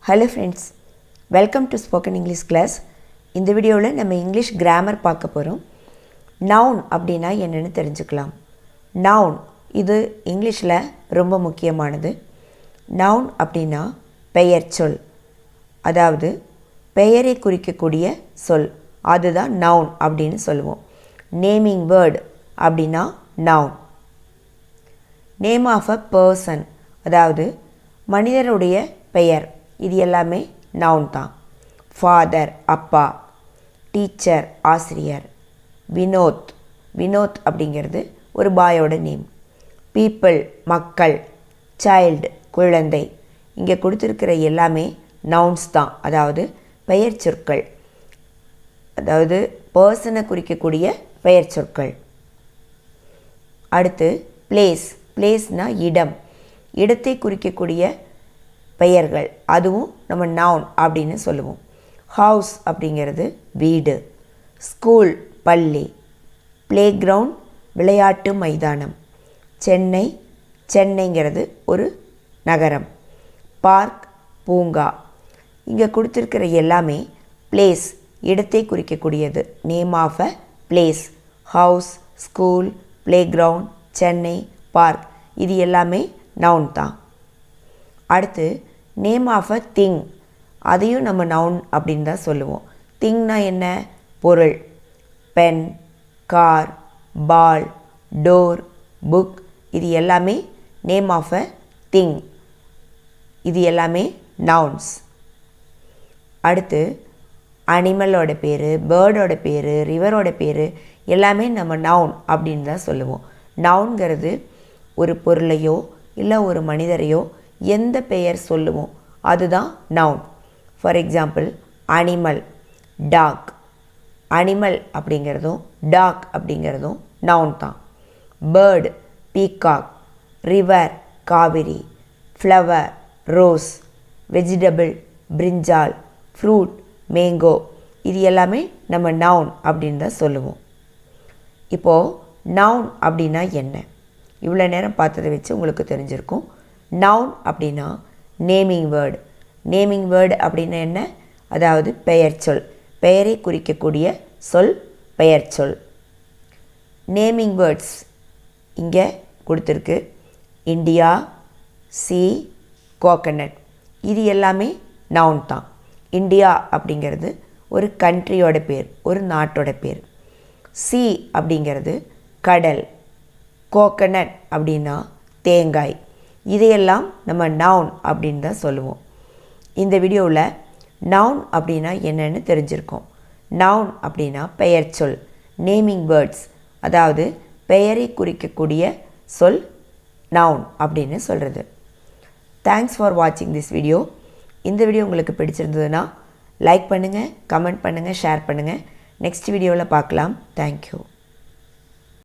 Hello friends, welcome to Spoken English class. இந்த வீடியோவில் நம்ம இங்கிலீஷ் கிராமர் பார்க்க போகிறோம். நவுன் அப்படின்னா என்னென்னு தெரிஞ்சுக்கலாம். நவுன் இது இங்கிலீஷில் ரொம்ப முக்கியமானது. நவுன் அப்படின்னா பெயர் சொல், அதாவது பெயரை குறிக்கக்கூடிய சொல், அதுதான் நவுன் அப்படின்னு சொல்லுவோம். நேமிங் வேர்டு அப்படின்னா noun. Name of a person, அதாவது மனிதருடைய பெயர், இது எல்லாமே நவுன் தான். ஃபாதர் அப்பா, டீச்சர் ஆசிரியர், வினோத் அப்படிங்கிறது ஒரு பாயோட நேம். பீப்புள் மக்கள், சைல்டு குழந்தை. இங்கே கொடுத்துருக்கிற எல்லாமே நவுன்ஸ் தான், அதாவது பெயர் சொற்கள், அதாவது பர்சனை குறிக்கக்கூடிய பெயர் சொற்கள். அடுத்து பிளேஸ்னால் இடம், இடத்தை குறிக்கக்கூடிய பெயர்கள், அதுவும் நம்ம நவுன் அப்படின்னு சொல்லுவோம். ஹவுஸ் அப்படிங்கிறது வீடு, ஸ்கூல் பள்ளி, ப்ளே கிரவுண்ட் விளையாட்டு மைதானம், சென்னைங்கிறது ஒரு நகரம், பார்க் பூங்கா. இங்கே கொடுத்துருக்கிற எல்லாமே பிளேஸ், இடத்தை குறிக்கக்கூடியது. Name of a place, house, school, playground, Chennai, park, இது எல்லாமே நவுன் தான். அடுத்து நேம் ஆஃப் அ திங், அதையும் நம்ம நவுன் அப்படின்னு தான் சொல்லுவோம். திங்னா என்ன? பொருள். பென், கார், பால், டோர், புக், இது எல்லாமே நேம் ஆஃப் அ திங், இது எல்லாமே நவுன்ஸ். அடுத்து அனிமலோட பேர், பேர்டோட பேர், ரிவரோட பேர் எல்லாமே நம்ம நவுன் அப்படின்னு தான் சொல்லுவோம். நவுன்கிறது ஒரு பொருளையோ இல்லை ஒரு மனிதரையோ எந்த பெயர் சொல்லுவோம் அதுதான் noun. For example animal, dog. Animal அப்படிங்கிறதும் டாக் அப்படிங்கிறதும் நவுன் தான். Bird peacock, river Kaveri, flower rose, vegetable brinjal, fruit mango, இது எல்லாமே நம்ம நவுன் அப்படின்னு தான் சொல்லுவோம். இப்போது நவுன் அப்படின்னா என்ன? இவ்வளோ நேரம் பார்த்ததை வச்சு உங்களுக்கு தெரிஞ்சிருக்கும். நவுன் அப்படின்னா நேமிங் வேர்டு அப்படின்னா என்ன? அதாவது பெயர் சொல், பெயரை குறிக்கக்கூடிய சொல் பெயர் சொல். நேமிங் வேர்ட்ஸ் இங்கே கொடுத்துருக்கு. இந்தியா, சி, கோகனட், இது எல்லாமே நவுன் தான். இந்தியா அப்படிங்கிறது ஒரு கண்ட்ரியோட பேர், ஒரு நாட்டோட பேர். சி அப்படிங்கிறது கடல், கோகனட் அப்படின்னா தேங்காய், இதையெல்லாம் நம்ம நவுன் அப்படின்னு தான் சொல்லுவோம். இந்த வீடியோவில் நவுன் அப்படின்னா என்னென்னு தெரிஞ்சிருக்கோம். நவுன் அப்படின்னா பெயர் சொல், நேமிங் வேர்ட்ஸ், அதாவது பெயரை குறிக்கக்கூடிய சொல் நவுன் அப்படின்னு சொல்கிறது. தேங்க்ஸ் ஃபார் வாட்சிங் திஸ் வீடியோ. இந்த வீடியோ உங்களுக்கு பிடிச்சிருந்ததுன்னா லைக் பண்ணுங்கள், கமெண்ட் பண்ணுங்கள், ஷேர் பண்ணுங்கள். நெக்ஸ்ட் வீடியோவில் பார்க்கலாம். தேங்க்யூ.